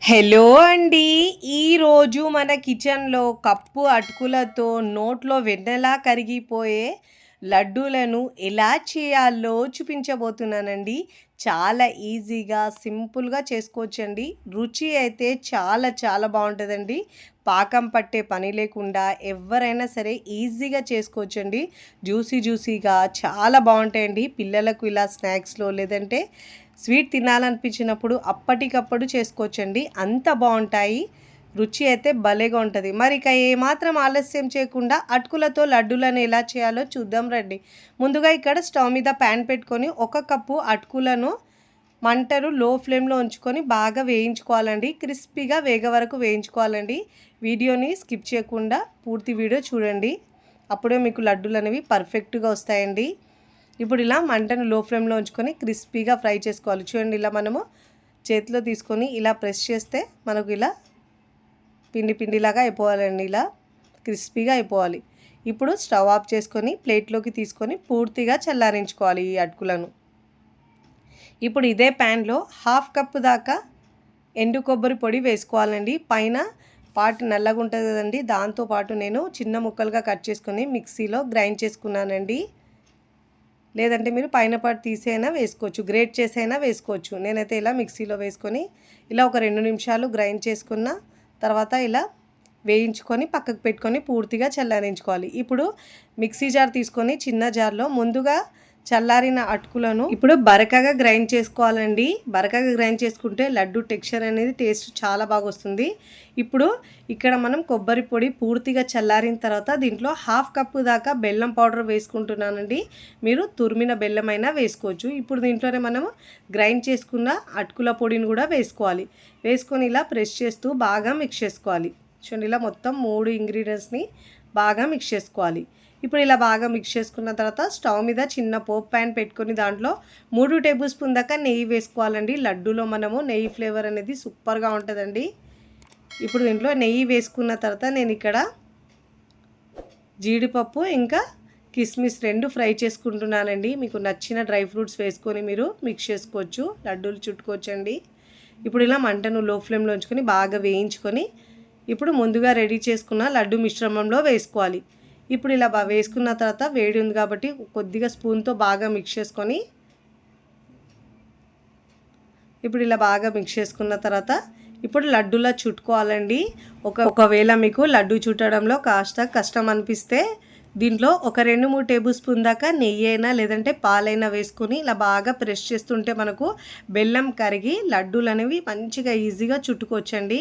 Hello అండి. ఈరోజు మన కిచెన్‌లో కప్పు అటుకులతో నోట్లో వెన్నలా కరిగిపోయే లడ్డూలను ఎలా చేయాలో చూపించబోతున్నానండి. చాలా ఈజీగా, సింపుల్‌గా చేసుకోవచ్చండి. రుచి అయితే చాలా చాలా బావుంటదండి. పాకం పట్టే పని లేకుండా ఎవ్వరైనా సరే ఈజీగా చేసుకోవచ్చండి. జ్యూసీగా చాలా బావుంటాయండి. పిల్లలకు ఇలా స్నాక్స్‌లో లేదంటే స్వీట్ తినాలనిపించినప్పుడు అప్పటికప్పుడు చేసుకోవచ్చండి. అంత బావుంటాయి. రుచి అయితే భలేగా ఉంటది. మరి ఇక ఏమాత్రం ఆలస్యం చేయకుండా అటుకులతో లడ్డూలను ఎలా చేయాలో చూద్దాం రండి. ముందుగా ఇక్కడ స్టవ్ మీద ప్యాన్ పెట్టుకొని 1 కప్పు అటుకులను మంటను లో ఫ్లేమ్‌లో ఉంచుకొని బాగా వేయించుకోవాలండి. క్రిస్పీగా వేగే వరకు వేయించుకోవాలండి. వీడియోని స్కిప్ చేయకుండా పూర్తి వీడియో చూడండి. అప్పుడే మీకు లడ్డూలనేవి పర్ఫెక్ట్‌గా వస్తాయండి. ఇప్పుడు ఇలా మంటను లో ఫ్లేమ్‌లో ఉంచుకొని క్రిస్పీగా ఫ్రై చేసుకోవాలి. చూడండి, ఇలా మనము చేతిలో తీసుకొని ఇలా ప్రెస్ చేస్తే మనకు ఇలా పిండిలాగా అయిపోవాలండి. ఇలా క్రిస్పీగా అయిపోవాలి. ఇప్పుడు స్టవ్ ఆఫ్ చేసుకొని ప్లేట్లోకి తీసుకొని పూర్తిగా చల్లారించుకోవాలి ఈ అటుకులను. ఇప్పుడు ఇదే ప్యాన్లో 1/2 కప్పు దాకా ఎండు కొబ్బరి పొడి వేసుకోవాలండి. పైన పార్ట్ నల్లగా ఉంటుంది కదండి, దాంతోపాటు నేను చిన్న ముక్కలుగా కట్ చేసుకొని మిక్సీలో గ్రైండ్ చేసుకున్నానండి. లేదంటే మీరు పైన పార్ట్ తీసైనా వేసుకోవచ్చు, గ్రేట్ చేసైనా వేసుకోవచ్చు. నేనైతే ఇలా మిక్సీలో వేసుకొని ఇలా ఒక 2 నిమిషాలు గ్రైండ్ చేసుకున్న తర్వాత ఇలా వేయించుకొని పక్కకు పెట్టుకొని పూర్తిగా చల్లారించుకోవాలి. ఇప్పుడు మిక్సీ జార్ తీసుకొని చిన్న జార్లో ముందుగా చల్లారిన అటుకులను ఇప్పుడు బరకగా గ్రైండ్ చేసుకోవాలండి. బరకగా గ్రైండ్ చేసుకుంటే లడ్డు టెక్స్చర్ అనేది టేస్ట్ చాలా బాగా వస్తుంది. ఇప్పుడు ఇక్కడ మనం కొబ్బరి పొడి పూర్తిగా చల్లారిన తర్వాత దీంట్లో 1/2 కప్పు దాకా బెల్లం పౌడర్ వేసుకుంటున్నానండి. మీరు తురిమిన బెల్లమైనా వేసుకోవచ్చు. ఇప్పుడు దీంట్లోనే మనం గ్రైండ్ చేసుకున్న అటుకుల పొడిని కూడా వేసుకోవాలి. వేసుకొని ఇలా ప్రెస్ చేస్తూ బాగా మిక్స్ చేసుకోవాలి. చూడండి, ఇలా మొత్తం 3 ఇంగ్రీడియంట్స్ని బాగా మిక్స్ చేసుకోవాలి. ఇప్పుడు ఇలా బాగా మిక్స్ చేసుకున్న తర్వాత స్టవ్ మీద చిన్న పోప్ ప్యాన్ పెట్టుకొని దాంట్లో 3 టేబుల్ స్పూన్ దాకా నెయ్యి వేసుకోవాలండి. లడ్డూలో మనము నెయ్యి ఫ్లేవర్ అనేది సూపర్గా ఉంటుందండి. ఇప్పుడు దీంట్లో నెయ్యి వేసుకున్న తర్వాత నేను ఇక్కడ జీడిపప్పు ఇంకా కిస్మిస్ 2 ఫ్రై చేసుకుంటున్నానండి. మీకు నచ్చిన డ్రై ఫ్రూట్స్ వేసుకొని మీరు మిక్స్ చేసుకోవచ్చు, లడ్డూలు చుట్టుకోవచ్చండి. ఇప్పుడు ఇలా మంటను లో ఫ్లేమ్లో ఉంచుకొని బాగా వేయించుకొని ఇప్పుడు ముందుగా రెడీ చేసుకున్న లడ్డు మిశ్రమంలో వేసుకోవాలి. ఇప్పుడు ఇలా వేసుకున్న తర్వాత వేడి ఉంది కాబట్టి కొద్దిగా స్పూన్తో బాగా మిక్స్ చేసుకొని ఇప్పుడు ఇలా బాగా మిక్స్ చేసుకున్న తర్వాత ఇప్పుడు లడ్డూలా చుట్టుకోవాలండి. ఒకవేళ మీకు లడ్డు చుట్టడంలో కాస్త కష్టం అనిపిస్తే దీంట్లో ఒక 2-3 టేబుల్ స్పూన్ దాకా నెయ్యి అయినా లేదంటే పాలైనా వేసుకొని ఇలా బాగా ప్రెస్ చేస్తుంటే మనకు బెల్లం కరిగి లడ్డూలు అనేవి మంచిగా ఈజీగా చుట్టుకోవచ్చండి.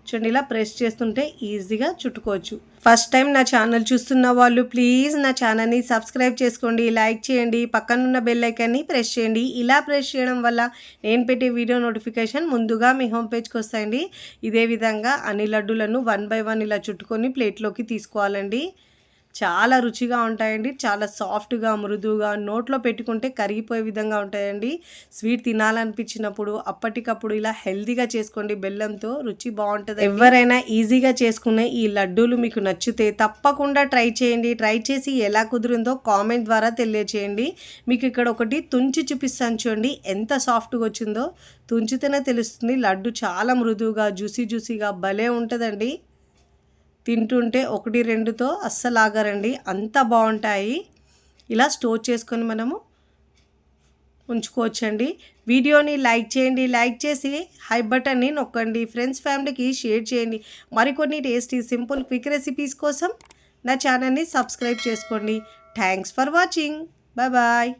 చూడండి, ఇలా ప్రెస్ చేస్తుంటే ఈజీగా చుట్టుకోవచ్చు. ఫస్ట్ టైం నా ఛానల్ చూస్తున్న వాళ్ళు ప్లీజ్ నా ఛానల్ని సబ్స్క్రైబ్ చేసుకోండి, లైక్ చేయండి, పక్కనున్న బెల్ ఐకాన్ని ప్రెస్ చేయండి. ఇలా ప్రెస్ చేయడం వల్ల నేను పెట్టే వీడియో నోటిఫికేషన్ ముందుగా మీ హోమ్ పేజ్కి వస్తాయండి. ఇదే విధంగా అన్ని లడ్డూలను 1 బై 1 ఇలా చుట్టుకొని ప్లేట్లోకి తీసుకోవాలండి. చాలా రుచిగా ఉంటాయండి. చాలా సాఫ్ట్గా మృదువుగా నోట్లో పెట్టుకుంటే కరిగిపోయే విధంగా ఉంటాయండి. స్వీట్ తినాలనిపించినప్పుడు అప్పటికప్పుడు ఇలా హెల్తీగా చేసుకోండి. బెల్లంతో రుచి బాగుంటుంది. ఎవరైనా ఈజీగా చేసుకునే ఈ లడ్డూలు మీకు నచ్చితే తప్పకుండా ట్రై చేయండి. ట్రై చేసి ఎలా కుదిరిందో కామెంట్ ద్వారా తెలియచేయండి. మీకు ఇక్కడ ఒకటి తుంచి చూపిస్తాను, చూడండి ఎంత సాఫ్ట్గా వచ్చిందో. తుంచితేనే తెలుస్తుంది. లడ్డు చాలా మృదువుగా జ్యూసీగా భలే ఉంటుందండి. తింటుంటే 1-2తో అస్సలు ఆగరండి, అంత బాగుంటాయి. ఇలా స్టోర్ చేసుకొని మనము ఉంచుకోవచ్చండి. వీడియోని లైక్ చేయండి, లైక్ చేసి హై బటన్ని నొక్కండి. ఫ్రెండ్స్ ఫ్యామిలీకి షేర్ చేయండి. మరికొన్ని టేస్టీ సింపుల్ క్విక్ రెసిపీస్ కోసం నా ఛానల్ని సబ్స్క్రైబ్ చేసుకోండి. Thanks for watching. బాయ్.